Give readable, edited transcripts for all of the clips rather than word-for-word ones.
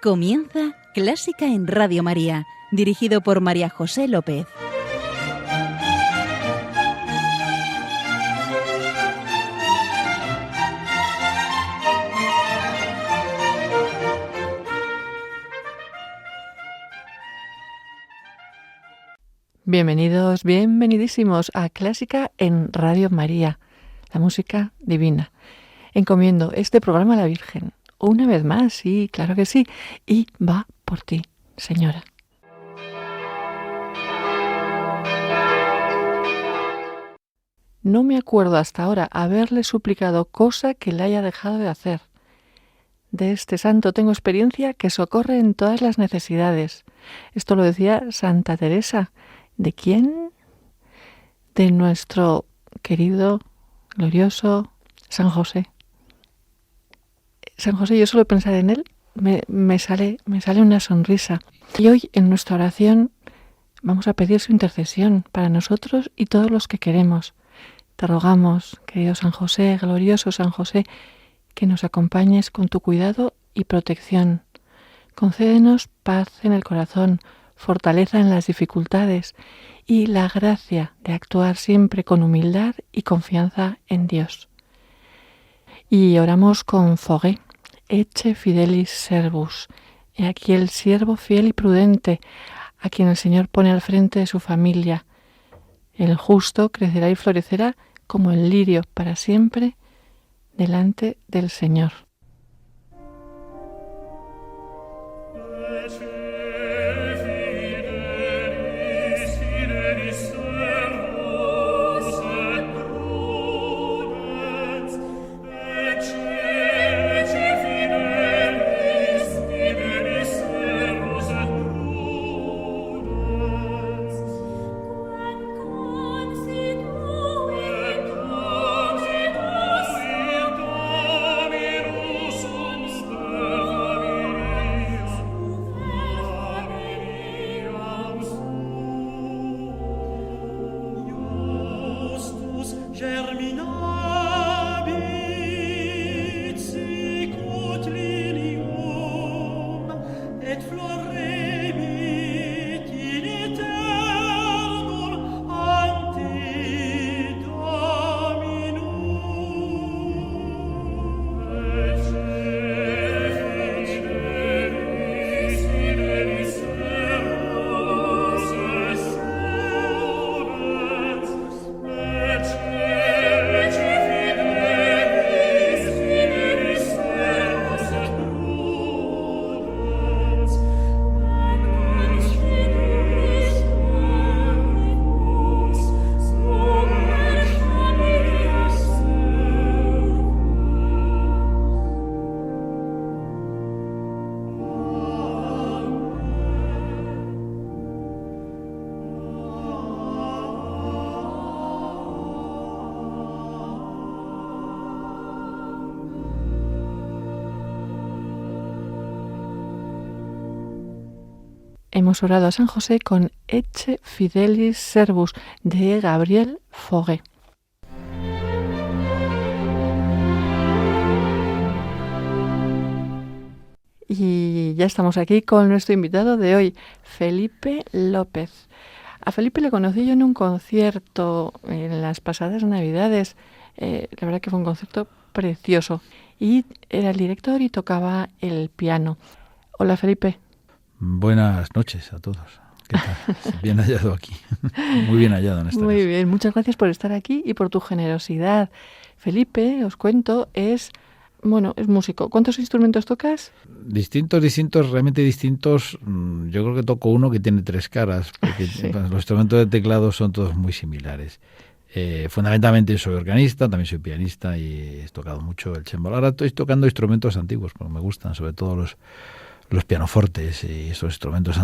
Comienza Clásica en Radio María, dirigido por María José López. Bienvenidos, bienvenidísimos a Clásica en Radio María, la música divina. Encomiendo este programa a la Virgen. Una vez más, sí, claro que sí. Y va por ti, Señora. No me acuerdo hasta ahora haberle suplicado cosa que le haya dejado de hacer. De este santo tengo experiencia que socorre en todas las necesidades. Esto lo decía Santa Teresa. ¿De quién? De nuestro querido, glorioso San José. San José, yo solo pensar en él, me sale una sonrisa. Y hoy en nuestra oración vamos a pedir su intercesión para nosotros y todos los que queremos. Te rogamos, querido San José, glorioso San José, que nos acompañes con tu cuidado y protección. Concédenos paz en el corazón, fortaleza en las dificultades y la gracia de actuar siempre con humildad y confianza en Dios. Y oramos con Foguet. Ecce fidelis servus. He aquí el siervo fiel y prudente, a quien el Señor pone al frente de su familia. El justo crecerá y florecerá como el lirio para siempre delante del Señor. Hemos orado a San José con Ecce fidelis servus de Gabriel Foguet. Y ya estamos aquí con nuestro invitado de hoy, Felipe López. A Felipe le conocí yo en un concierto en las pasadas Navidades. La verdad que fue un concierto precioso. Y era el director y tocaba el piano. Hola, Felipe. Buenas noches a todos. ¿Qué tal? Bien hallado aquí. Muy bien hallado en esta casa. Muy bien, muchas gracias por estar aquí y por tu generosidad. Felipe, os cuento, es músico. ¿Cuántos instrumentos tocas? Distintos, realmente distintos. Yo creo que toco uno que tiene tres caras, porque sí. Los instrumentos de teclado son todos muy similares. Fundamentalmente soy organista, también soy pianista y he tocado mucho el cembalo. Ahora estoy tocando instrumentos antiguos, porque me gustan, sobre todo los pianofortes y esos instrumentos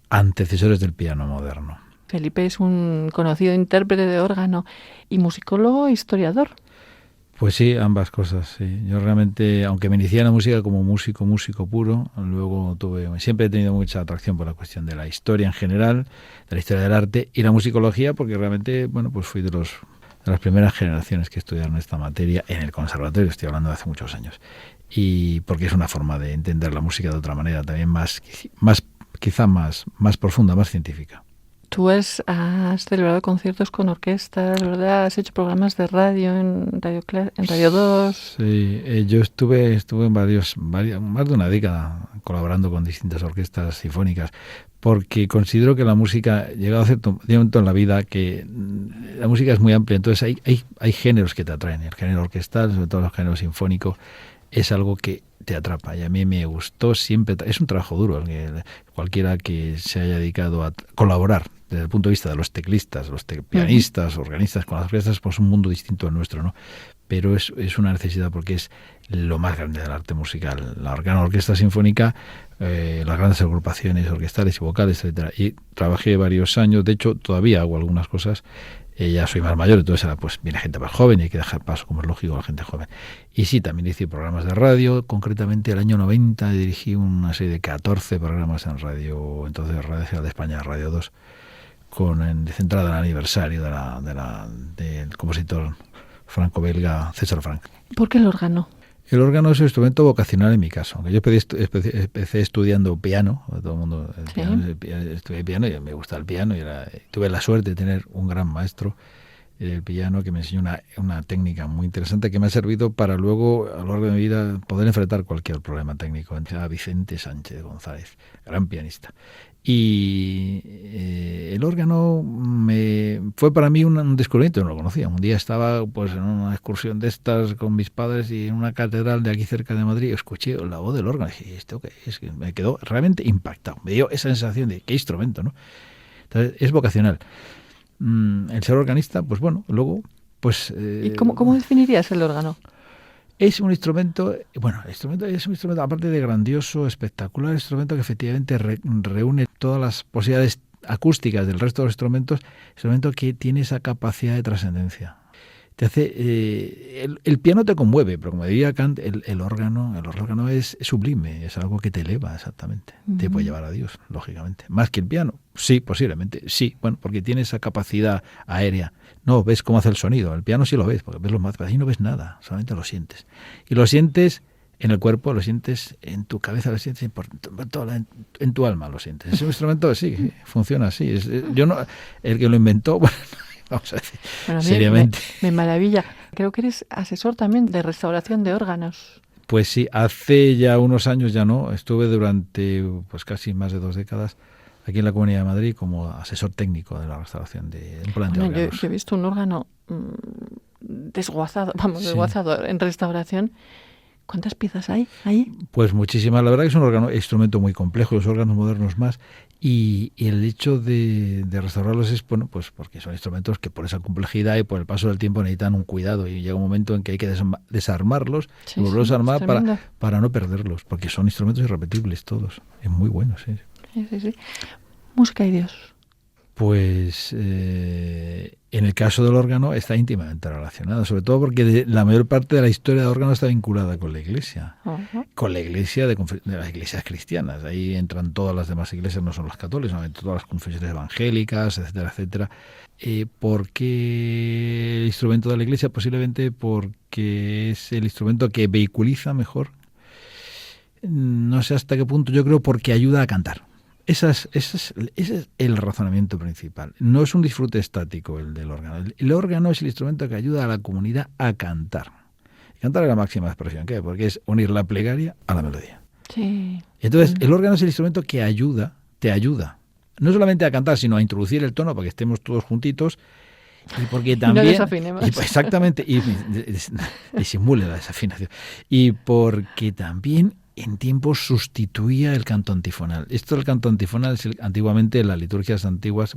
antecesores del piano moderno. Felipe es un conocido intérprete de órgano y musicólogo e historiador. Pues sí, ambas cosas, sí. Yo realmente, aunque me inicié en la música como músico puro, luego siempre he tenido mucha atracción por la cuestión de la historia en general, de la historia del arte y la musicología, porque realmente, pues fui de los de las primeras generaciones que estudiaron esta materia en el conservatorio, estoy hablando de hace muchos años. Y porque es una forma de entender la música de otra manera, también quizá más profunda, más científica. Tú has celebrado conciertos con orquestas, ¿verdad? Has hecho programas de radio en Radio 2. Sí, yo estuve en más de una década colaborando con distintas orquestas sinfónicas, porque considero que la música, llegado a cierto momento en la vida, que la música es muy amplia, entonces hay géneros que te atraen. El género orquestal, sobre todo el género sinfónico, es algo que te atrapa, y a mí me gustó siempre. Es un trabajo duro, cualquiera que se haya dedicado a colaborar desde el punto de vista de los teclistas, pianistas, organistas con las orquestas, pues un mundo distinto al nuestro, ¿no? Pero es una necesidad, porque es lo más grande del arte musical. La orquesta sinfónica, las grandes agrupaciones orquestales y vocales, etcétera. Y trabajé varios años, de hecho todavía hago algunas cosas. Ya soy más mayor, entonces ahora pues viene gente más joven y hay que dejar paso, como es lógico, a la gente joven. Y sí, también hice programas de radio. Concretamente, el año 90 dirigí una serie de 14 programas en radio, entonces Radio Nacional de España, Radio 2, centrada en el aniversario del compositor franco-belga César Franck. ¿Por qué el órgano? El órgano es un instrumento vocacional en mi caso. Yo empecé estudiando piano, todo el mundo estudié piano y me gusta el piano, y tuve la suerte de tener un gran maestro del piano que me enseñó una técnica muy interesante que me ha servido para luego, a lo largo de mi vida, poder enfrentar cualquier problema técnico. Era Vicente Sánchez González, gran pianista. Y el órgano fue para mí un descubrimiento, no lo conocía. Un día estaba pues en una excursión de estas con mis padres y en una catedral de aquí cerca de Madrid escuché la voz del órgano y dije, ¿esto qué es? Que me quedó realmente impactado. Me dio esa sensación de qué instrumento, ¿no? Entonces, es vocacional. El ser organista, pues bueno, luego pues... ¿Y cómo definirías el órgano? Es un instrumento, es un instrumento aparte de grandioso, espectacular, instrumento que efectivamente reúne todas las posibilidades acústicas del resto de los instrumento que tiene esa capacidad de trascendencia. Te hace, el piano te conmueve, pero como diría Kant, el órgano es sublime, es algo que te eleva exactamente, te puede llevar a Dios, lógicamente. Más que el piano, sí, posiblemente, sí, porque tiene esa capacidad aérea. No ves cómo hace el sonido, el piano sí lo ves, porque ves los mates, pero ahí no ves nada, solamente lo sientes. Y lo sientes en el cuerpo, lo sientes en tu cabeza, lo sientes en tu alma, lo sientes. Es un instrumento, sí, funciona así. El que lo inventó, vamos a decir, seriamente. Me maravilla. Creo que eres asesor también de restauración de órganos. Pues sí, hace ya unos años ya no. Estuve durante pues casi más de 2 décadas aquí en la Comunidad de Madrid como asesor técnico de la restauración de un plan de órganos. Yo he visto un órgano desguazado en restauración. ¿Cuántas piezas hay ahí? Pues muchísimas. La verdad que es un instrumento muy complejo, los órganos modernos más. Y el hecho de restaurarlos es, pues porque son instrumentos que por esa complejidad y por el paso del tiempo necesitan un cuidado, y llega un momento en que hay que desarmarlos y volverlos a armar para no perderlos, porque son instrumentos irrepetibles todos. Es muy bueno, sí. Sí. Música y Dios. Pues en el caso del órgano está íntimamente relacionado, sobre todo porque la mayor parte de la historia del órgano está vinculada con la Iglesia, con la Iglesia de las iglesias cristianas. Ahí entran todas las demás iglesias, no son las católicas, solamente todas las confesiones evangélicas, etcétera, etcétera. ¿Por qué el instrumento de la Iglesia? Posiblemente porque es el instrumento que vehiculiza mejor. No sé hasta qué punto, yo creo porque ayuda a cantar. Ese es el razonamiento principal. No es un disfrute estático el del órgano. El órgano es el instrumento que ayuda a la comunidad a cantar. Cantar es la máxima expresión, ¿qué? Porque es unir la plegaria a la melodía. Sí. Entonces, el órgano es el instrumento que te ayuda, no solamente a cantar, sino a introducir el tono para que estemos todos juntitos, y porque también... No desafinemos. Exactamente, y disimule la desafinación. Y porque también en tiempos sustituía el canto antifonal. Esto del canto antifonal es antiguamente en las liturgias antiguas,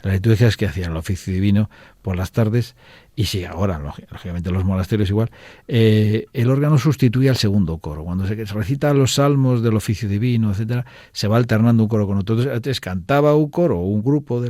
las liturgias que hacían el oficio divino por las tardes, y sí, ahora, lógicamente en los monasterios igual, el órgano sustituía al segundo coro. Cuando se recita los salmos del oficio divino, etcétera, se va alternando un coro con otro. Entonces cantaba un coro o un grupo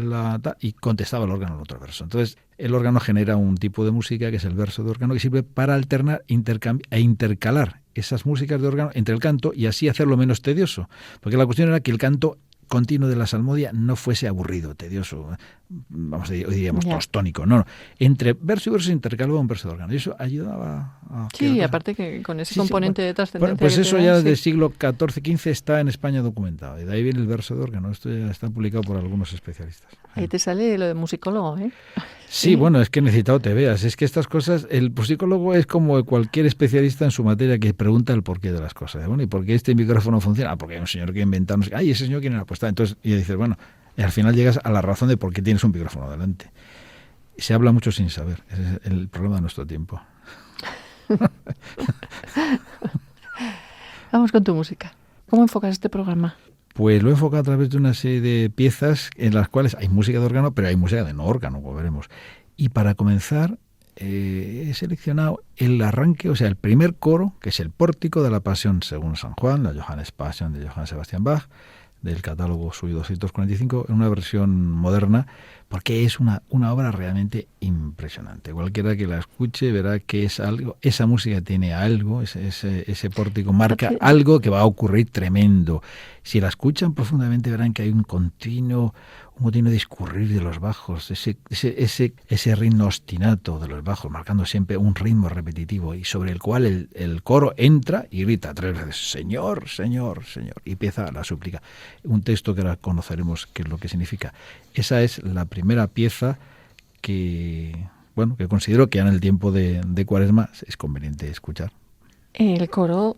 y contestaba el órgano en otro verso. Entonces el órgano genera un tipo de música que es el verso de órgano, que sirve para alternar e intercalar esas músicas de órgano entre el canto y así hacerlo menos tedioso. Porque la cuestión era que el canto continuo de la salmodia no fuese aburrido, tedioso. vamos a decir, hoy diríamos Ya. tostónico, no. Entre verso y verso se intercalaba un verso de órgano. Y eso ayudaba a... que la Sí, cosa- aparte que con ese Sí, sí, componente de bueno, trascendencia pues que te eso da, ya sí. del siglo XIV-XV está en España documentado. Y de ahí viene el verso de órgano. Esto ya está publicado por algunos especialistas. Ahí te sale lo de musicólogo, ¿eh? Sí, bueno, es que he necesitado te veas. Es que estas cosas, el musicólogo es como cualquier especialista en su materia que pregunta el porqué de las cosas. Bueno, ¿y por qué este micrófono funciona? Ah, porque hay un señor que inventó, no sé qué. Ay, ese señor quién era. Pues está. Entonces, y dices, bueno, y al final llegas a la razón de por qué tienes un micrófono delante. Y se habla mucho sin saber. Ese es el problema de nuestro tiempo. Vamos con tu música. ¿Cómo enfocas este programa? Pues lo he enfocado a través de una serie de piezas en las cuales hay música de órgano, pero hay música de no órgano, como veremos. Y para comenzar, he seleccionado el arranque, o sea, el primer coro, que es el pórtico de la Pasión según San Juan, la Johannes Passion de Johann Sebastian Bach, del catálogo suyo 245, en una versión moderna, porque es una obra realmente impresionante. Cualquiera que la escuche verá que es algo, esa música tiene algo, ese pórtico marca algo que va a ocurrir tremendo. Si la escuchan profundamente verán que hay un continuo discurrir de los bajos, ese ritmo ostinato de los bajos, marcando siempre un ritmo repetitivo y sobre el cual el coro entra y grita 3 veces, Señor, Señor, Señor, y empieza la súplica. Un texto que ahora conoceremos qué es lo que significa. Esa es la primera pieza que considero que en el tiempo de Cuaresma es conveniente escuchar. El coro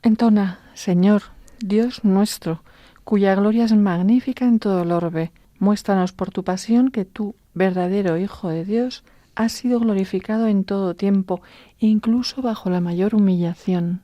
entona, Señor, Dios nuestro, cuya gloria es magnífica en todo el orbe. Muéstranos por tu pasión que tú, verdadero Hijo de Dios, has sido glorificado en todo tiempo, incluso bajo la mayor humillación.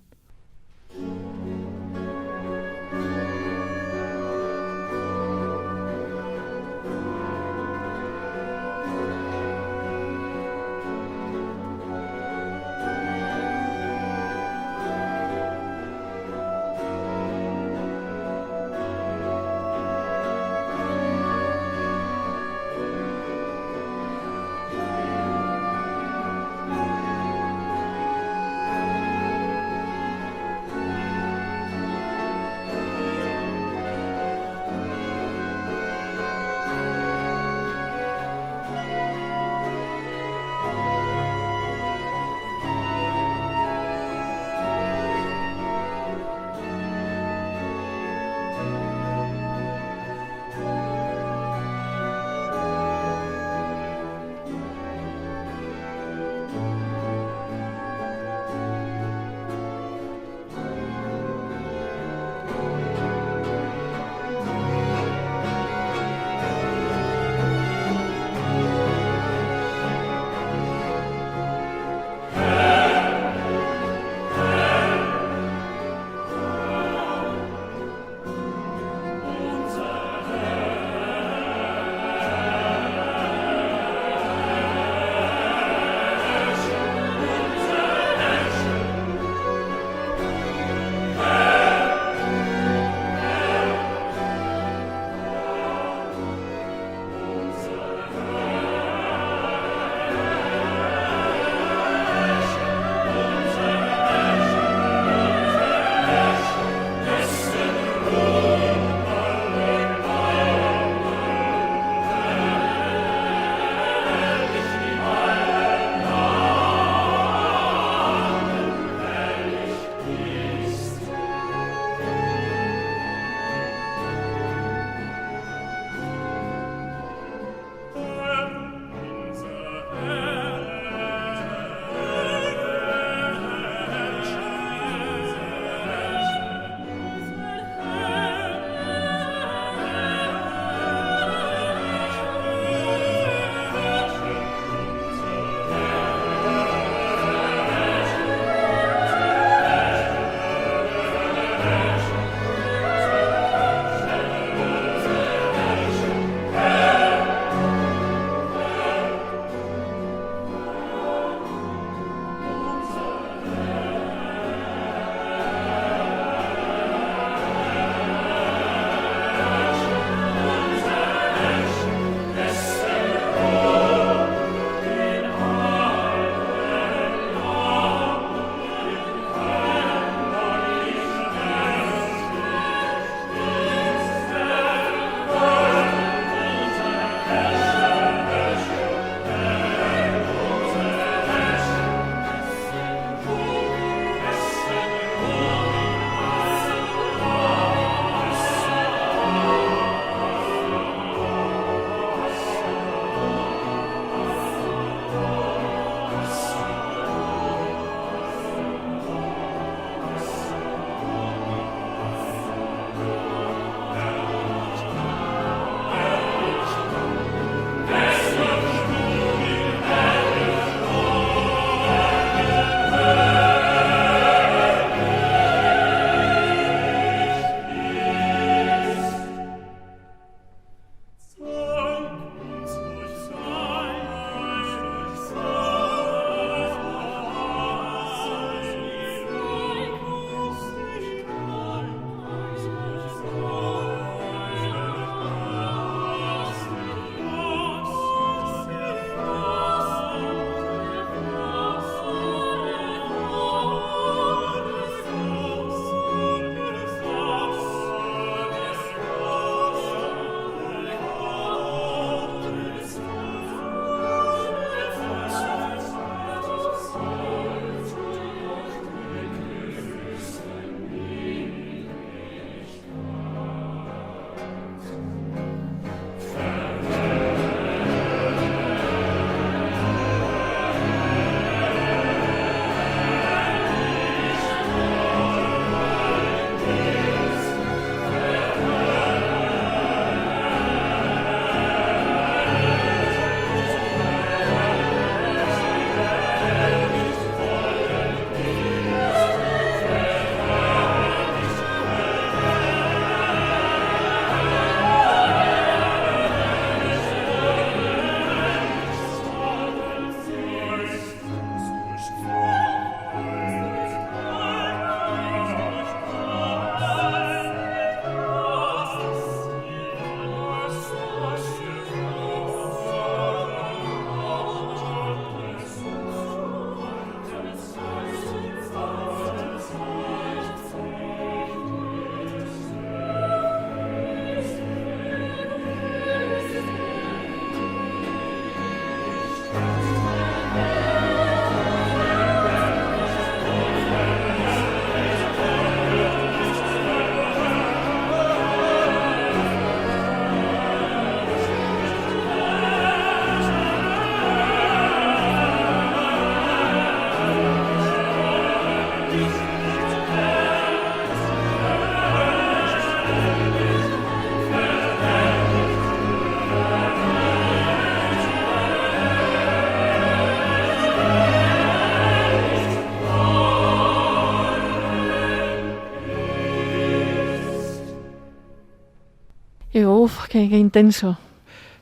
Uf, qué intenso.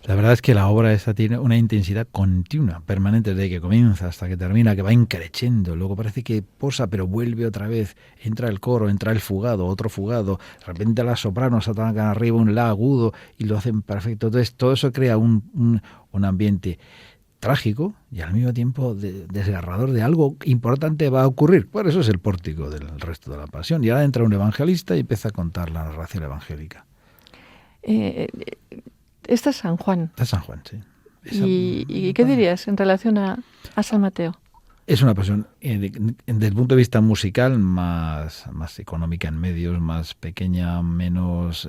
La verdad es que la obra esta tiene una intensidad continua, permanente, desde que comienza hasta que termina, que va increciendo. Luego parece que posa, pero vuelve otra vez. Entra el coro, entra el fugado, otro fugado. De repente las sopranos atacan arriba un la agudo y lo hacen perfecto. Entonces todo eso crea un ambiente trágico y al mismo tiempo desgarrador de algo importante va a ocurrir. Por eso es el pórtico del resto de la pasión. Y ahora entra un evangelista y empieza a contar la narración evangélica. Esta es San Juan. Esta es San Juan, sí. ¿Y qué dirías en relación a San Mateo? Es una pasión, desde el punto de vista musical, más económica en medios, más pequeña, menos,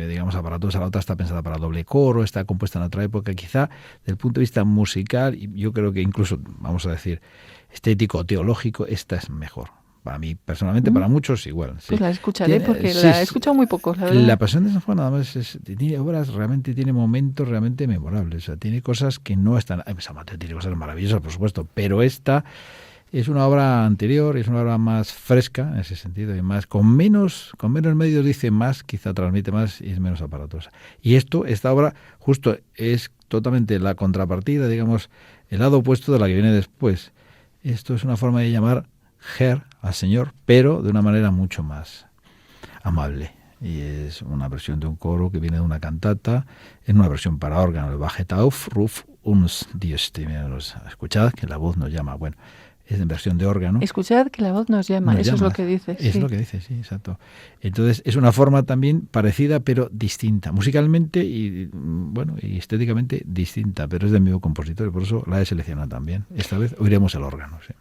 digamos, aparatosa. La otra está pensada para doble coro, está compuesta en otra época. Quizá, desde el punto de vista musical, y yo creo que incluso, vamos a decir, estético, teológico, esta es mejor. Para mí, personalmente, para muchos, igual. Sí. Pues la escucharé porque la he escuchado muy poco, la verdad. La Pasión de San Juan, nada más, tiene obras, realmente tiene momentos realmente memorables. O sea, tiene cosas que no están... San Mateo tiene cosas maravillosas, por supuesto, pero esta es una obra anterior, es una obra más fresca, en ese sentido, y más con menos medios dice más, quizá transmite más y es menos aparatosa. Y esta obra, justo, es totalmente la contrapartida, digamos, el lado opuesto de la que viene después. Esto es una forma de llamar Herr al Señor, pero de una manera mucho más amable. Y es una versión de un coro que viene de una cantata, en una versión para órgano, el Wachet auf, ruf uns die Stimme. Escuchad que la voz nos llama. Bueno, es en versión de órgano. Escuchad que la voz nos llama, eso es lo que dice. Es lo que dice, sí, exacto. Entonces es una forma también parecida, pero distinta. Musicalmente y, bueno, y estéticamente distinta, pero es del mismo compositor y por eso la he seleccionado también. Esta vez oiremos el órgano, sí.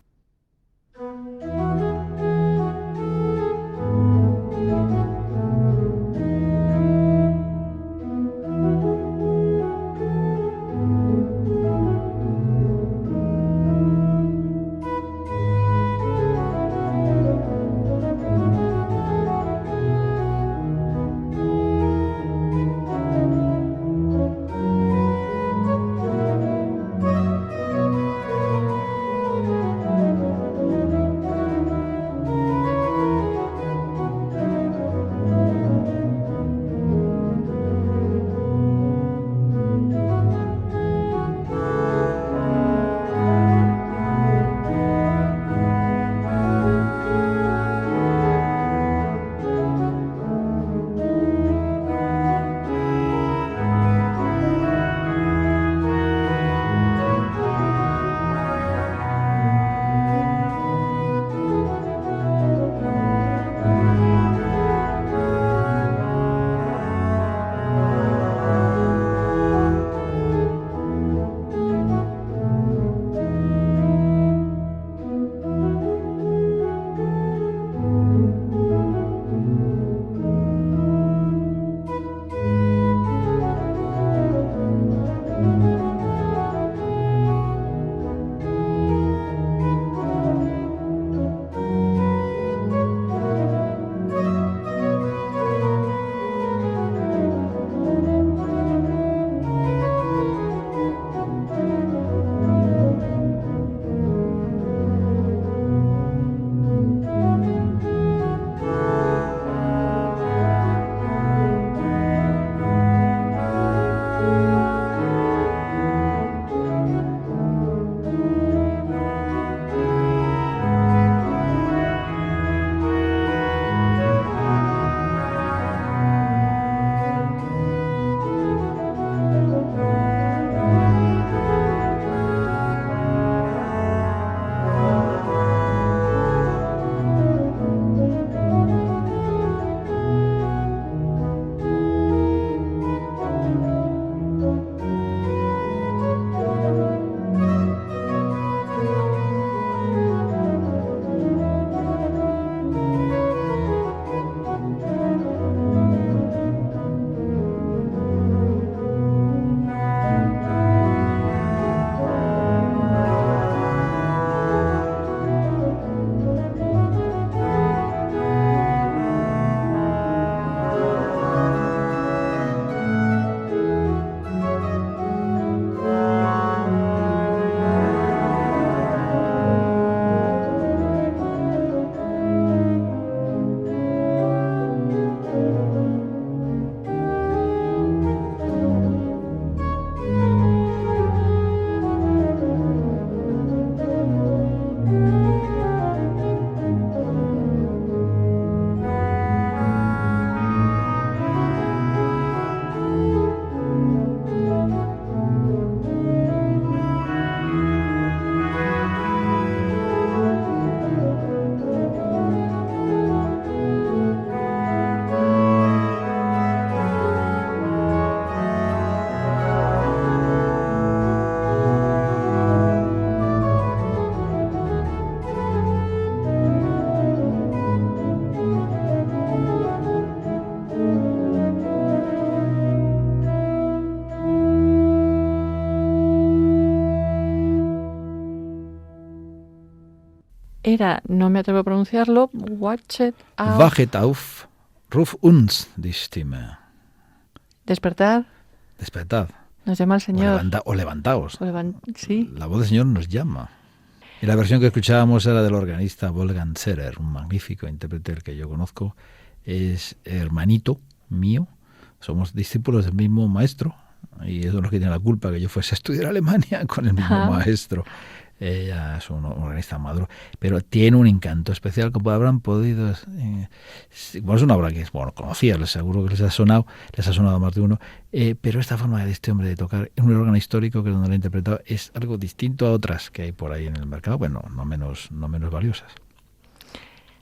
era, no me atrevo a pronunciarlo, Wachet auf. Wachet auf, ruf uns die Stimme. Despertad. Despertad. Nos llama el Señor. O levantaos. Sí. La voz del Señor nos llama. Y la versión que escuchábamos era del organista Wolfgang Scherer, un magnífico intérprete del que yo conozco. Es hermanito mío. Somos discípulos del mismo maestro. Y eso es lo que tiene la culpa, que yo fuese a estudiar a Alemania con el mismo maestro. Ella es un organista maduro, pero tiene un encanto especial, como habrán podido... bueno, es una obra que es conocida, les aseguro que les ha sonado a más de uno, pero esta forma de este hombre de tocar en un órgano histórico, que es donde lo ha interpretado, es algo distinto a otras que hay por ahí en el mercado, bueno, no menos valiosas.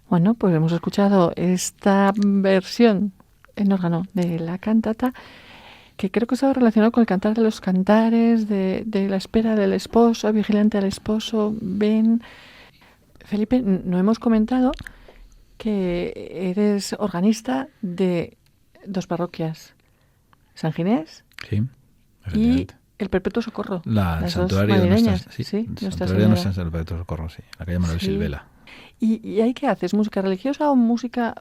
Bueno, pues hemos escuchado esta versión en órgano de la cantata, que creo que estaba relacionado con el cantar de los cantares, de la espera del esposo, vigilante al esposo, ven. Felipe, no hemos comentado que eres organista de 2 parroquias, San Ginés y el Perpetuo Socorro. El santuario de Nuestra Señora. El Perpetuo Socorro, sí, la calle Manuel Silvela. ¿Y ahí qué haces? ¿Música religiosa o música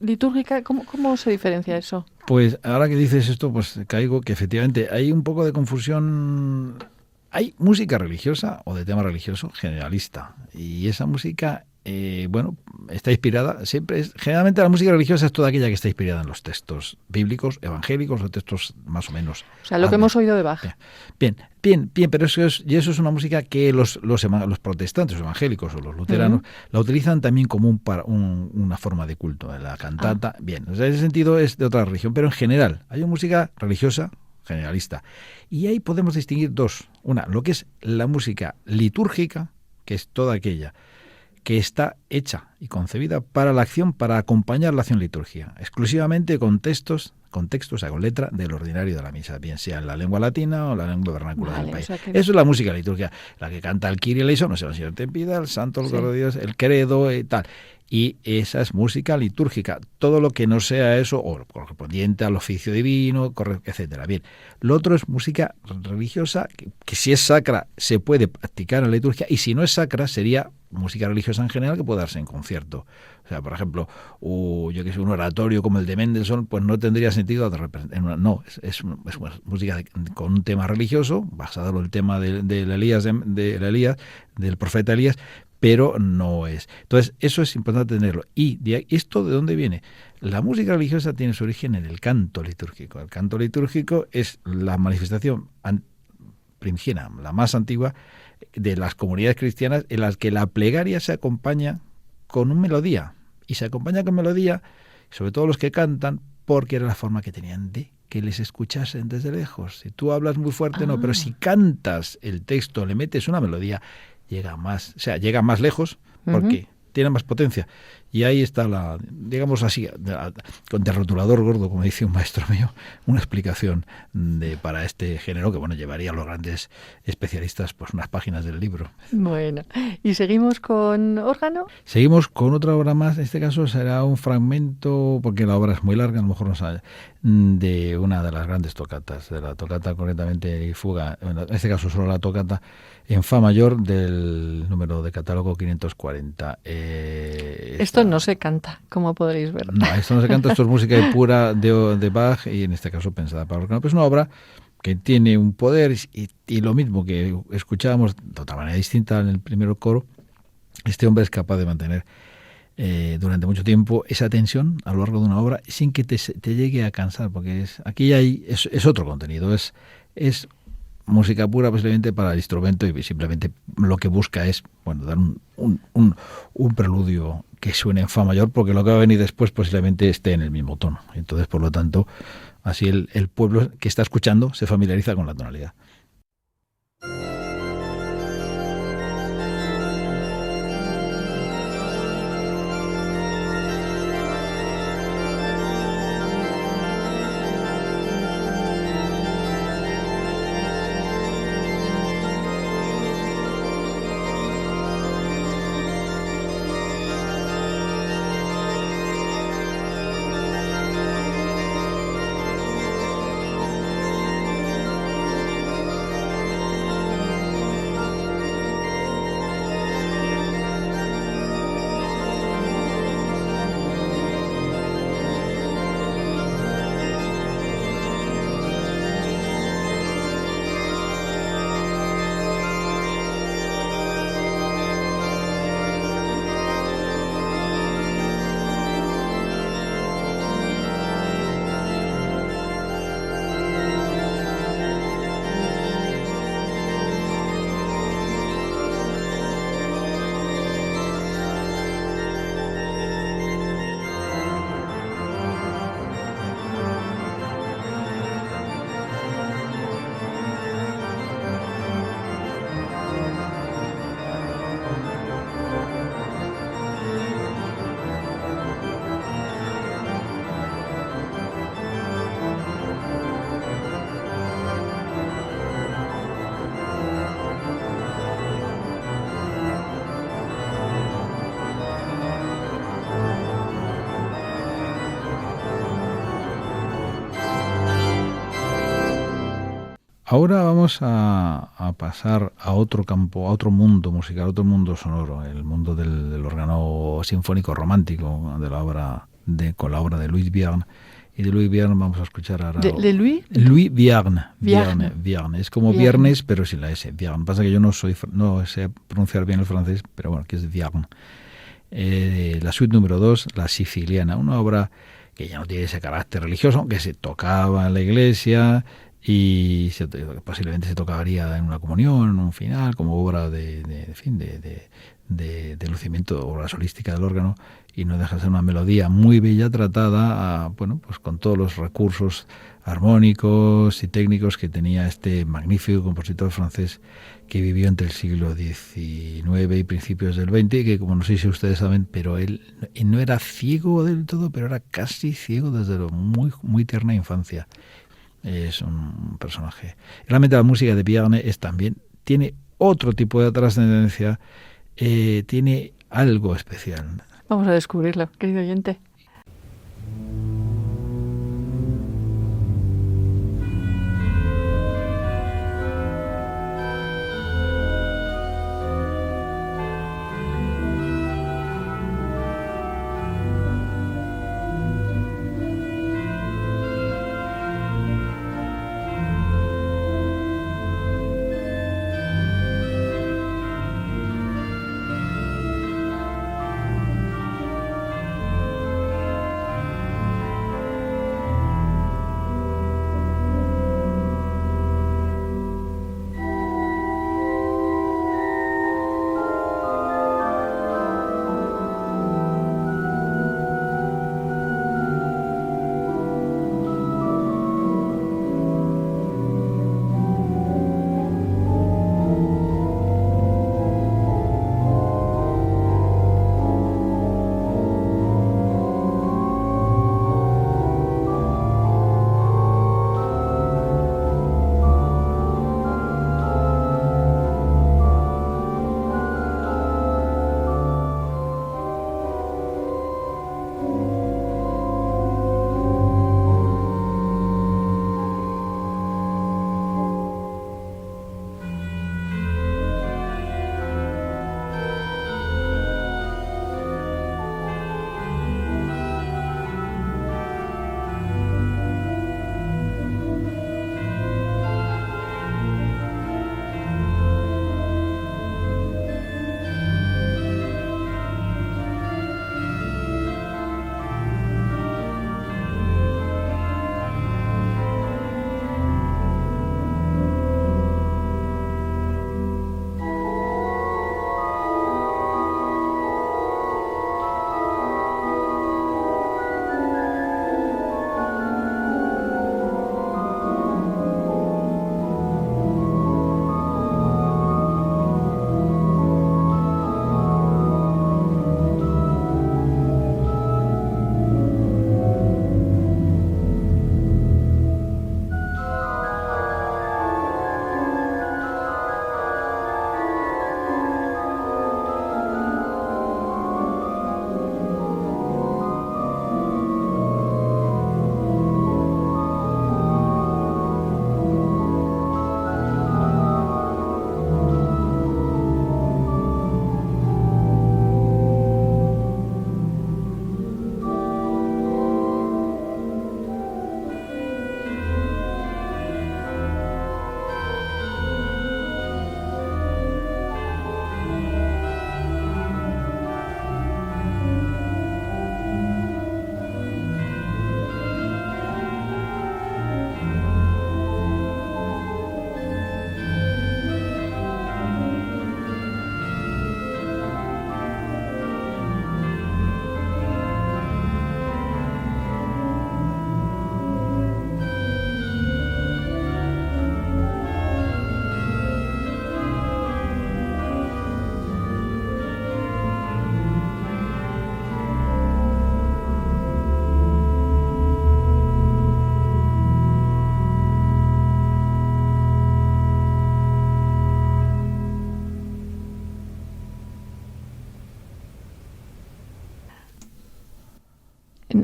litúrgica? ¿Cómo se diferencia eso? Pues ahora que dices esto, pues caigo que efectivamente hay un poco de confusión. Hay música religiosa o de tema religioso generalista. Y esa música, está inspirada, generalmente la música religiosa es toda aquella que está inspirada en los textos bíblicos, evangélicos o textos más o menos. O sea, lo que hemos oído de Bach. Bien, pero eso es una música que los protestantes, los evangélicos o los luteranos la utilizan también como una forma de culto. La cantata, bien, o sea, en ese sentido es de otra religión, pero en general hay una música religiosa generalista. Y ahí podemos distinguir 2. Una, lo que es la música litúrgica, que es toda aquella que está hecha y concebida para la acción, para acompañar la acción litúrgica, exclusivamente con textos, o sea, con letra del ordinario de la misa, bien sea en la lengua latina o la lengua vernácula del país. O sea, eso es la música litúrgica, la que canta el Kyrie eleison, no sé, el Señor te pida, el Santo, el Coro de Dios, el Credo y tal. Y esa es música litúrgica. Todo lo que no sea eso, o correspondiente al oficio divino, etcétera. Bien. Lo otro es música religiosa, que si es sacra se puede practicar en la liturgia, y si no es sacra sería música religiosa en general que puede darse en concierto. O sea, por ejemplo, un oratorio como el de Mendelssohn, pues no tendría sentido es música con un tema religioso, basado en el tema del Elías, del profeta Elías, pero no es. Entonces, eso es importante tenerlo. ¿Y esto de dónde viene? La música religiosa tiene su origen en el canto litúrgico. El canto litúrgico es la manifestación primigenia, la más antigua, de las comunidades cristianas, en las que la plegaria se acompaña con una melodía. Y se acompaña con melodía, sobre todo los que cantan, porque era la forma que tenían de que les escuchasen desde lejos. Si tú hablas muy fuerte, no, pero si cantas el texto, le metes una melodía, llega más lejos porque tiene más potencia. Y ahí está digamos así, con de rotulador gordo, como dice un maestro mío, una explicación para este género que, llevaría a los grandes especialistas pues unas páginas del libro. Bueno, ¿y seguimos con órgano? Seguimos con otra obra más, en este caso será un fragmento, porque la obra es muy larga, a lo mejor no sabe, de una de las grandes tocatas, de la tocata concretamente y fuga, en este caso solo la tocata en fa mayor del número de catálogo 540. Esto no se canta, como podréis ver. No, esto no se canta, esto es música pura de Bach y en este caso pensada para órgano. Pero es una obra que tiene un poder y lo mismo que escuchábamos de otra manera distinta en el primer coro, este hombre es capaz de mantener durante mucho tiempo esa tensión a lo largo de una obra sin que te llegue a cansar, porque aquí es otro contenido, es música pura posiblemente para el instrumento y simplemente lo que busca es dar un preludio que suene en fa mayor, porque lo que va a venir después posiblemente esté en el mismo tono. Entonces, por lo tanto, así el pueblo que está escuchando se familiariza con la tonalidad. Ahora vamos a pasar a otro campo, a otro mundo musical, a otro mundo sonoro, el mundo del órgano sinfónico romántico, con la obra de Louis Vierne. Y de Louis Vierne vamos a escuchar ahora... ¿De Louis? Louis Vierne. Vierne. Vierne. Es como Vierne. viernes, pero sin la S. Vierne. Pasa que yo no sé pronunciar bien el francés, pero bueno, que es Vierne. La suite número 2, La Siciliana, una obra que ya no tiene ese carácter religioso, aunque se tocaba en la iglesia y posiblemente se tocaría en una comunión, en un final, como obra de lucimiento, obra solística del órgano, y no deja de ser una melodía muy bella tratada pues con todos los recursos armónicos y técnicos que tenía este magnífico compositor francés que vivió entre el siglo XIX y principios del XX, que como no sé si ustedes saben, pero él no era ciego del todo, pero era casi ciego desde muy, muy tierna infancia. Es un personaje. Realmente la música de Vierne tiene otro tipo de trascendencia, tiene algo especial. Vamos a descubrirlo, querido oyente.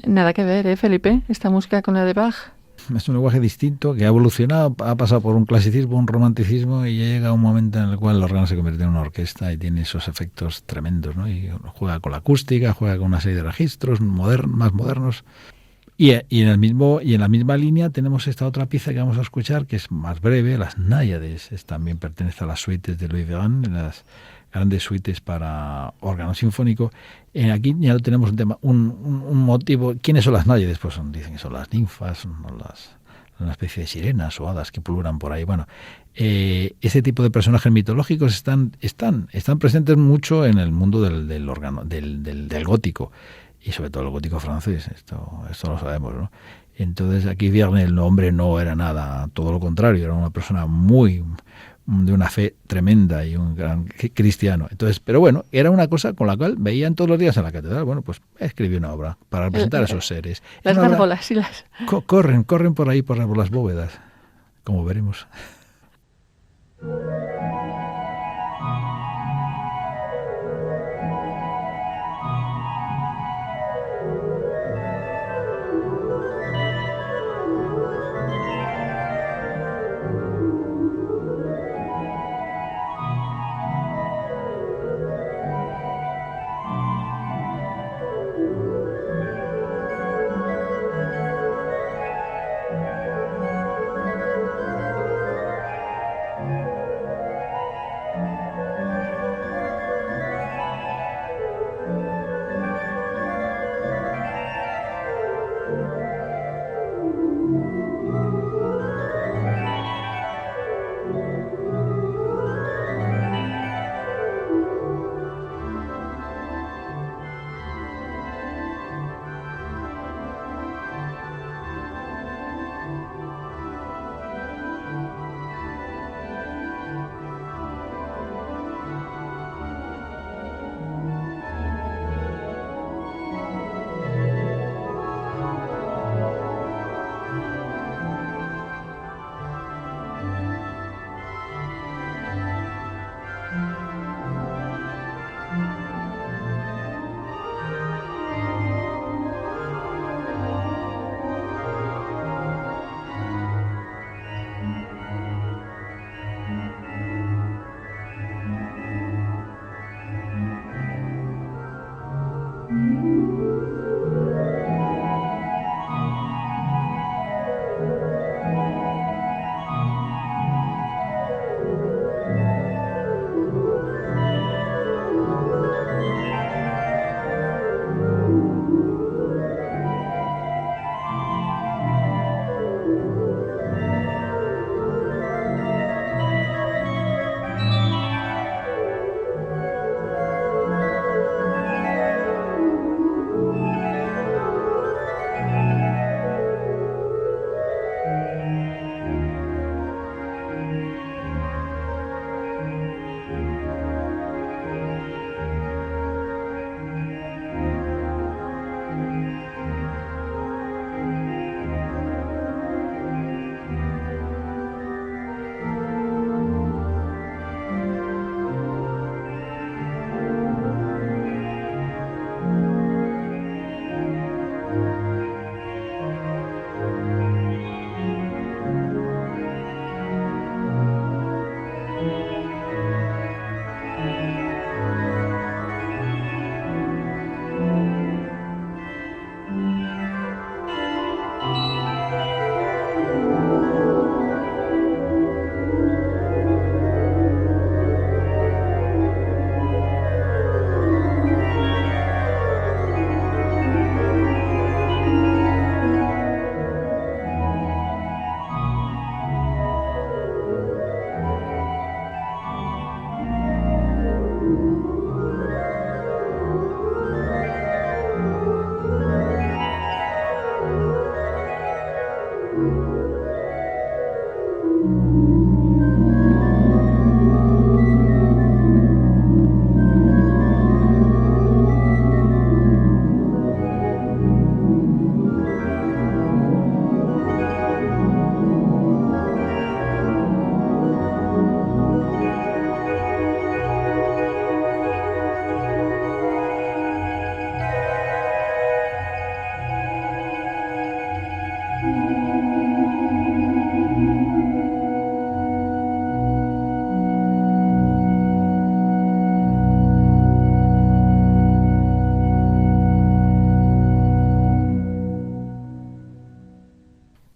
Nada que ver, Felipe? Esta música con la de Bach. Es un lenguaje distinto que ha evolucionado, ha pasado por un clasicismo, un romanticismo y llega un momento en el cual el órgano se convierte en una orquesta y tiene esos efectos tremendos, ¿no? Y juega con la acústica, juega con una serie de registros más modernos. Y en la misma línea tenemos esta otra pieza que vamos a escuchar, que es más breve, las Náyades. También pertenece a las suites de Louis Vigan, las grandes suites para órgano sinfónico. Aquí ya no tenemos un tema, un motivo. ¿Quiénes son las Náyades? Pues dicen que son las ninfas, son una especie de sirenas o hadas que pululan por ahí. Bueno, ese tipo de personajes mitológicos están presentes mucho en el mundo del órgano, del gótico. Y sobre todo el gótico francés, esto lo sabemos, ¿no? Entonces aquí Vierne, el hombre no era nada, todo lo contrario, era una persona de una fe tremenda y un gran cristiano. Entonces, pero bueno, era una cosa con la cual veían todos los días en la catedral. Bueno, pues escribió una obra para representar a esos seres. Las gárgolas y las... Corren por ahí, por las bóvedas, como veremos.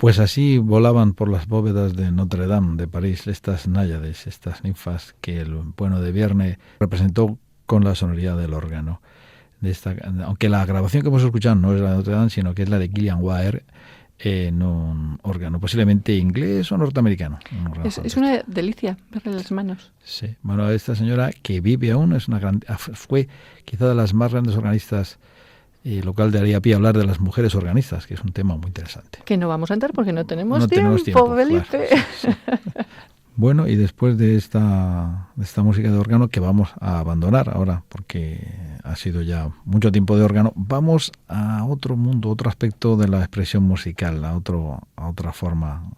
Pues así volaban por las bóvedas de Notre Dame de París estas náyades, estas ninfas que el Bueno de Vierne representó con la sonoridad del órgano. Aunque la grabación que hemos escuchado no es la de Notre Dame, sino que es la de Gillian Wire en un órgano, posiblemente inglés o norteamericano. Es una delicia verle las manos. Sí, bueno, esta señora que vive aún fue quizá de las más grandes organistas local de Ariapí, hablar de las mujeres organistas, que es un tema muy interesante. Que no vamos a entrar porque no tenemos tiempo, Felipe. Claro, sí. Bueno, y después de esta música de órgano que vamos a abandonar ahora, porque ha sido ya mucho tiempo de órgano, vamos a otro mundo, otro aspecto de la expresión musical, a otra forma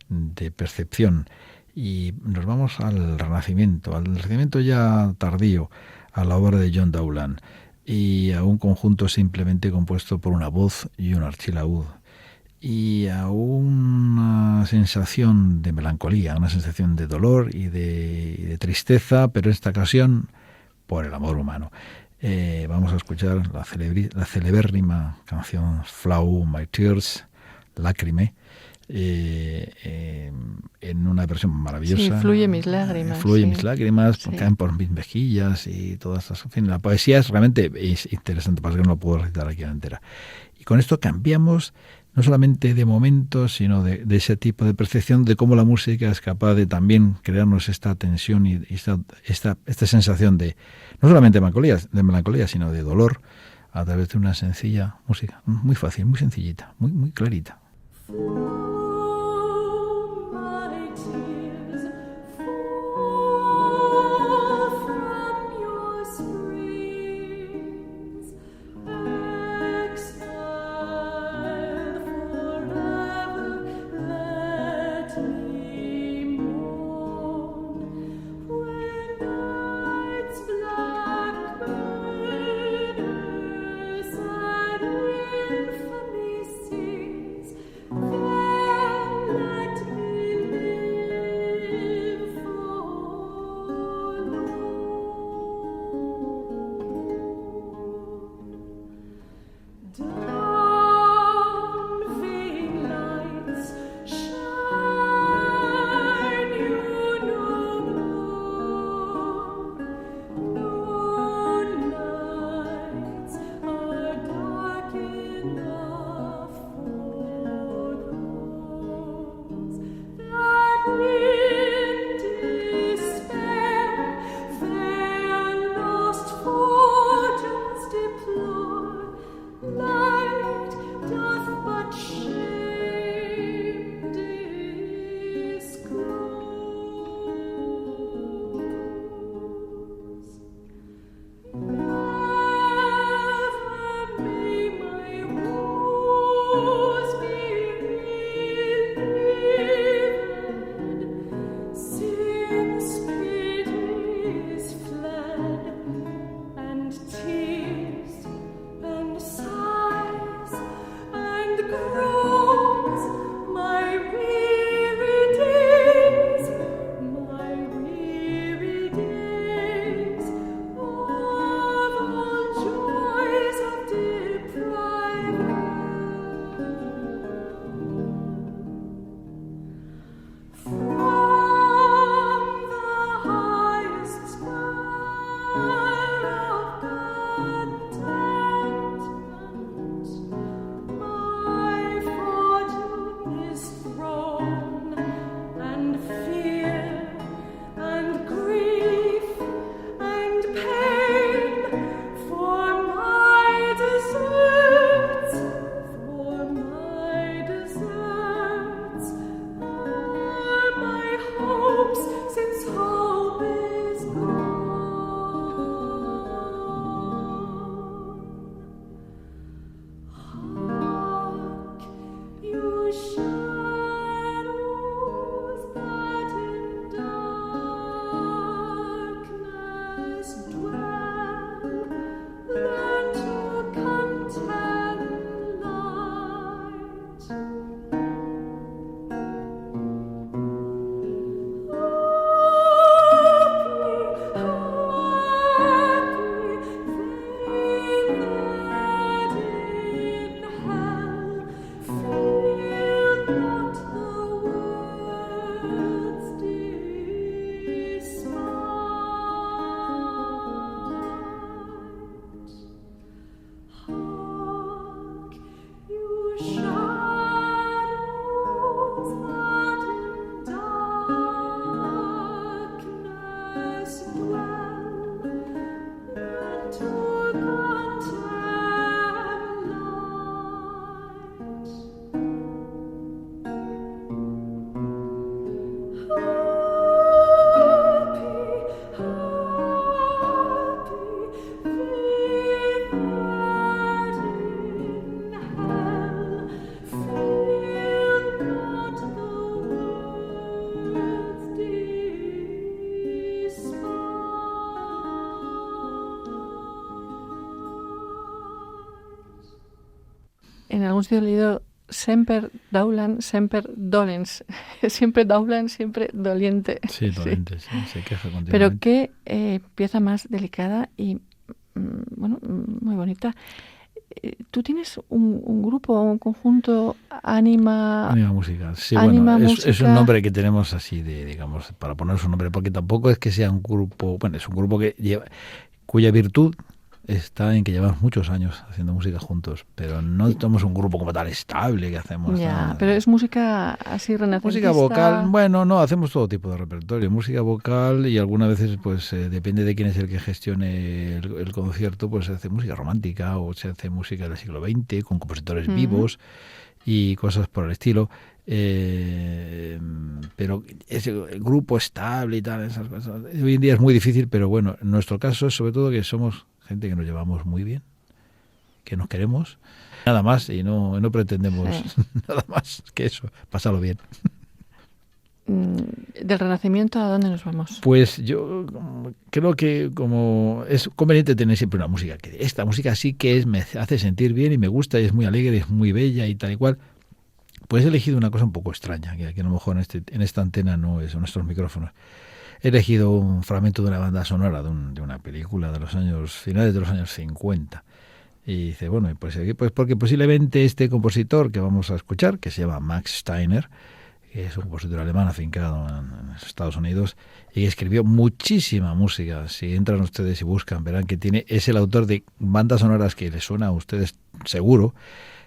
de percepción. Y nos vamos al Renacimiento ya tardío, a la obra de John Dowland, y a un conjunto simplemente compuesto por una voz y un archilaúd, y a una sensación de melancolía, una sensación de dolor y de tristeza, pero en esta ocasión por el amor humano. Vamos a escuchar la celebérrima canción Flow My Tears, Lágrime, en una versión maravillosa. Sí, Fluye mis lágrimas. Fluye mis lágrimas, caen por mis mejillas y todas esas. En fin, la poesía es interesante, pasa que no lo puedo recitar aquí entera. Y con esto cambiamos no solamente de momentos, sino de ese tipo de percepción de cómo la música es capaz de también crearnos esta tensión y esta sensación de no solamente de melancolía, sino de dolor a través de una sencilla música, muy fácil, muy sencillita, muy clarita. Life en algún sitio he leído semper daulant, semper dolens. Siempre daulant, siempre doliente. Sí, doliente, sí, se queja continuamente. Pero qué pieza más delicada y, bueno, muy bonita. Tú tienes un grupo, un conjunto, Ánima Musical. Sí, Ánima bueno, Música. es un nombre que tenemos así de, digamos, para poner su nombre, porque tampoco es que sea un grupo, bueno, es un grupo que cuya virtud está en que llevamos muchos años haciendo música juntos, pero no somos un grupo como tal estable que hacemos. Ya, pero es música así renacentista. Música vocal, bueno, no, hacemos todo tipo de repertorio, música vocal y algunas veces, pues depende de quién es el que gestione el concierto, pues se hace música romántica o se hace música del siglo XX con compositores vivos y cosas por el estilo. Pero ese grupo estable y tal, esas cosas, hoy en día es muy difícil, pero bueno, en nuestro caso es sobre todo que somos gente que nos llevamos muy bien, que nos queremos, nada más, y no pretendemos nada más que eso, pasarlo bien. ¿Del Renacimiento a dónde nos vamos? Pues yo creo que como es conveniente tener siempre una música, que esta música sí que me hace sentir bien y me gusta y es muy alegre, es muy bella y tal y cual. Pues he elegido una cosa un poco extraña, que a lo mejor en esta antena no es, en nuestros micrófonos. He elegido un fragmento de una banda sonora de una película de los finales de los años 50. Y dice, bueno, pues porque posiblemente este compositor que vamos a escuchar, que se llama Max Steiner, que es un compositor alemán afincado en Estados Unidos, y escribió muchísima música. Si entran ustedes y buscan, verán que es el autor de bandas sonoras que les suena a ustedes seguro,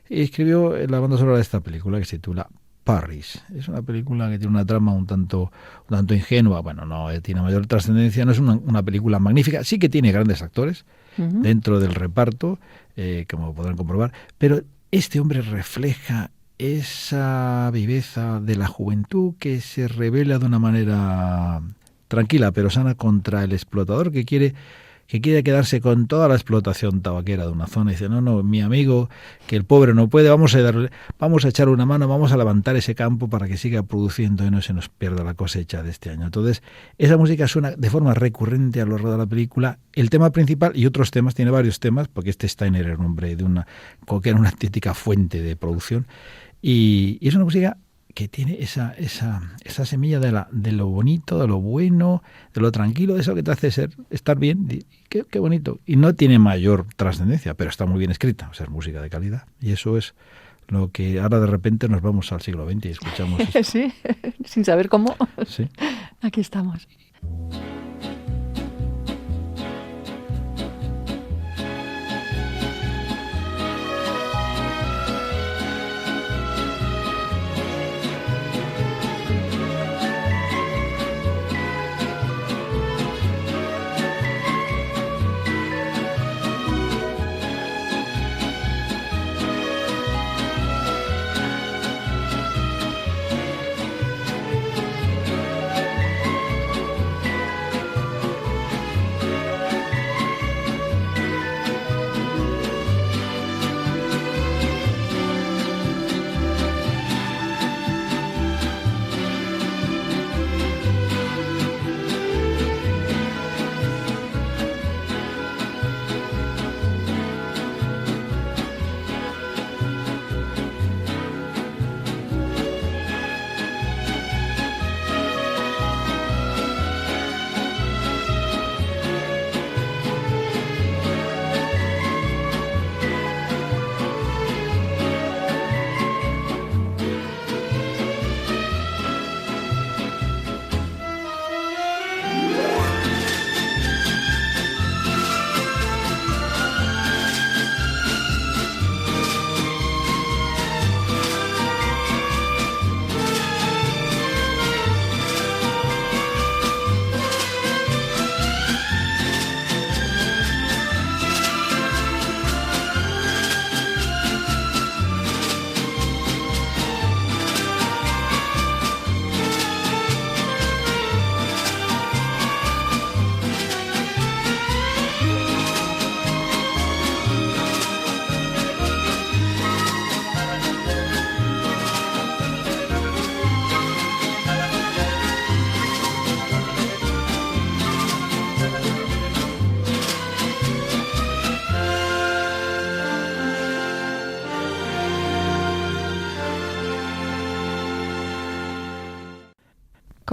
y escribió la banda sonora de esta película que se titula Paris. Es una película que tiene una trama un tanto ingenua, bueno, no tiene mayor trascendencia, no es una película magnífica, sí que tiene grandes actores dentro del reparto, como podrán comprobar, pero este hombre refleja esa viveza de la juventud que se revela de una manera tranquila pero sana contra el explotador que quiere quedarse con toda la explotación tabaquera de una zona y dice, no, mi amigo, que el pobre no puede, vamos a echar una mano, vamos a levantar ese campo para que siga produciendo y no se nos pierda la cosecha de este año. Entonces, esa música suena de forma recurrente a lo largo de la película. El tema principal y otros temas, tiene varios temas, porque este Steiner era un hombre que era una auténtica fuente de producción, y es una música que tiene esa semilla de lo bonito, de lo bueno, de lo tranquilo, de eso que te hace estar bien. Qué bonito. Y no tiene mayor trascendencia, pero está muy bien escrita. O sea, es música de calidad. Y eso es lo que ahora de repente nos vamos al siglo XX y escuchamos esto. Sí, sin saber cómo. Sí. Aquí estamos.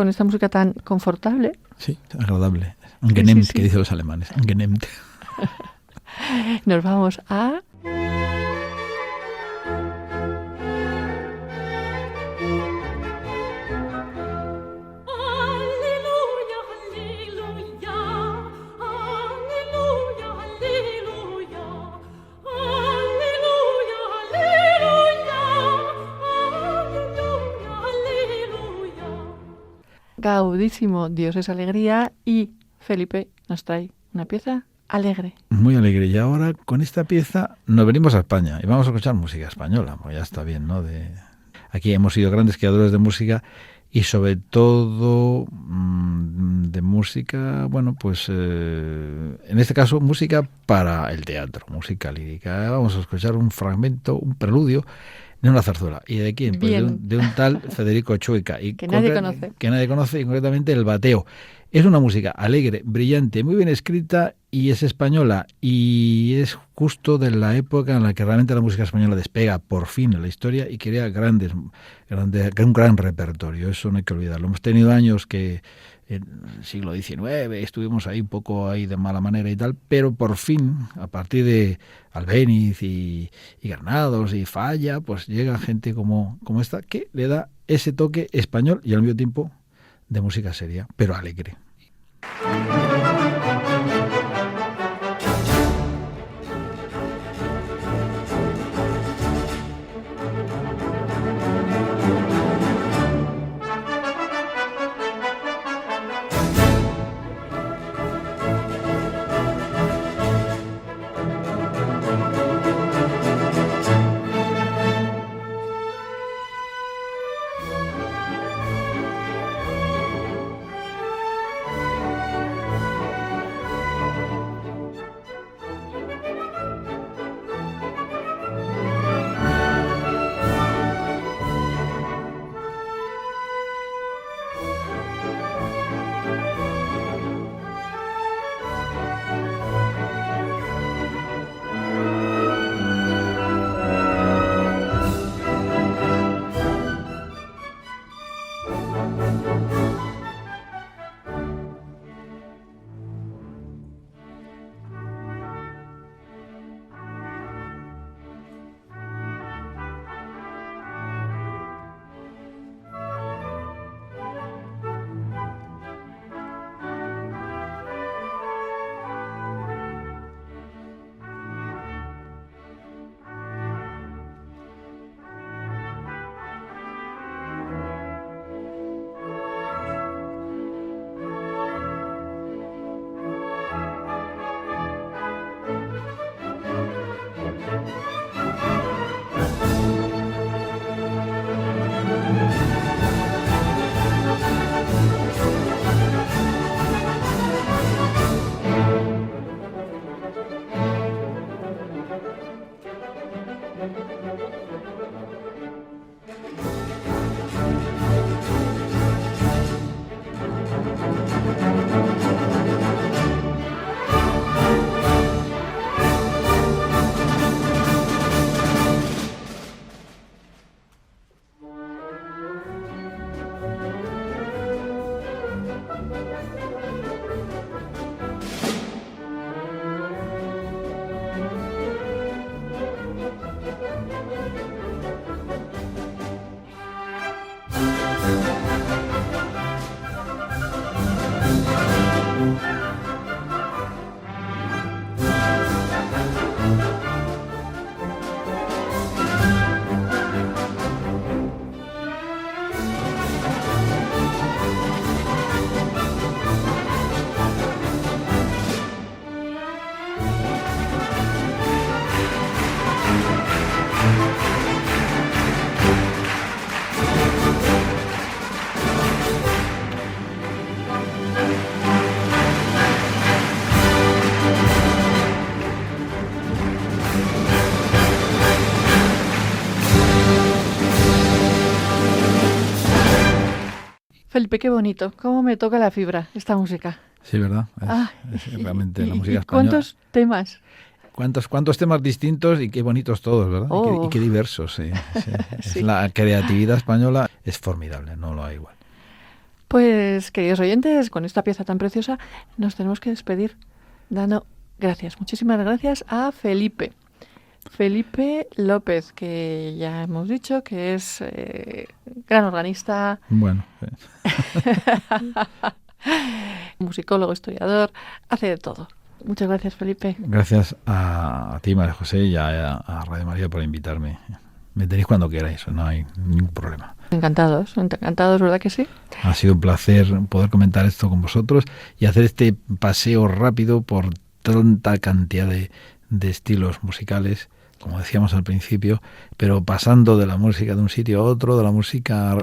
con esta música tan confortable. Sí, agradable. Angenehm, sí. que dicen los alemanes. Angenehm. Nos vamos a... Gaudísimo, Dios es alegría, y Felipe nos trae una pieza alegre. Muy alegre. Y ahora con esta pieza nos venimos a España y vamos a escuchar música española. Pues ya está bien, ¿no? Aquí hemos sido grandes creadores de música y sobre todo de música, bueno, pues en este caso música para el teatro, música lírica. Vamos a escuchar un fragmento, un preludio de una zarzuela. ¿Y de quién? Pues de un tal Federico Chueca. Y que nadie conoce. Que nadie conoce, y concretamente El Bateo. Es una música alegre, brillante, muy bien escrita y es española. Y es justo de la época en la que realmente la música española despega por fin en la historia y crea un gran repertorio. Eso no hay que olvidarlo. Hemos tenido años que en el siglo XIX estuvimos ahí un poco ahí de mala manera y tal, pero por fin, a partir de Albéniz y Granados y Falla, pues llega gente como esta que le da ese toque español y al mismo tiempo de música seria, pero alegre. Felipe, qué bonito. ¿Cómo me toca la fibra esta música? Sí, ¿verdad? Es realmente la música española. ¿Cuántos temas? ¿Cuántos temas distintos y qué bonitos todos, ¿verdad? Oh. Y qué diversos, sí. Sí. La creatividad española es formidable, no lo hay igual. Pues, queridos oyentes, con esta pieza tan preciosa nos tenemos que despedir dando gracias, muchísimas gracias a Felipe López, que ya hemos dicho que es gran organista, Bueno, musicólogo, historiador, hace de todo. Muchas gracias, Felipe. gracias a ti, María José, y a Radio María por invitarme. Me tenéis cuando queráis, no hay ningún problema. Encantados, ¿verdad que sí? Ha sido un placer poder comentar esto con vosotros y hacer este paseo rápido por tanta cantidad de estilos musicales, como decíamos al principio, pero pasando de la música de un sitio a otro, de la música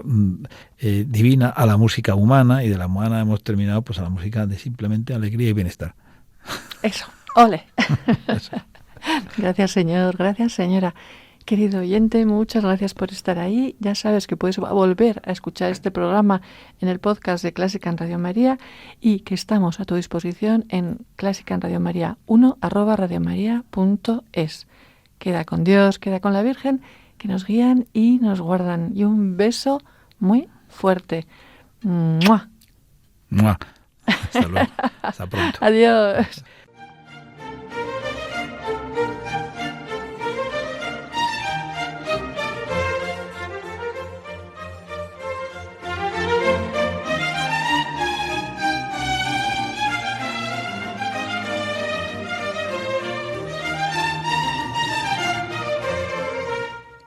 divina a la música humana, y de la humana hemos terminado pues a la música de simplemente alegría y bienestar. Eso, ole. Eso. Gracias, señor, gracias, señora. Querido oyente, muchas gracias por estar ahí. Ya sabes que puedes volver a escuchar este programa en el podcast de Clásica en Radio María y que estamos a tu disposición en Clásica en Radio María 1@radiomaria.es. Queda con Dios, queda con la Virgen, que nos guían y nos guardan. Y un beso muy fuerte. ¡Mua! ¡Mua! Hasta luego. Hasta pronto. Adiós.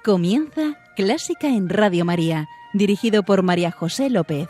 Comienza Clásica en Radio María, dirigido por María José López.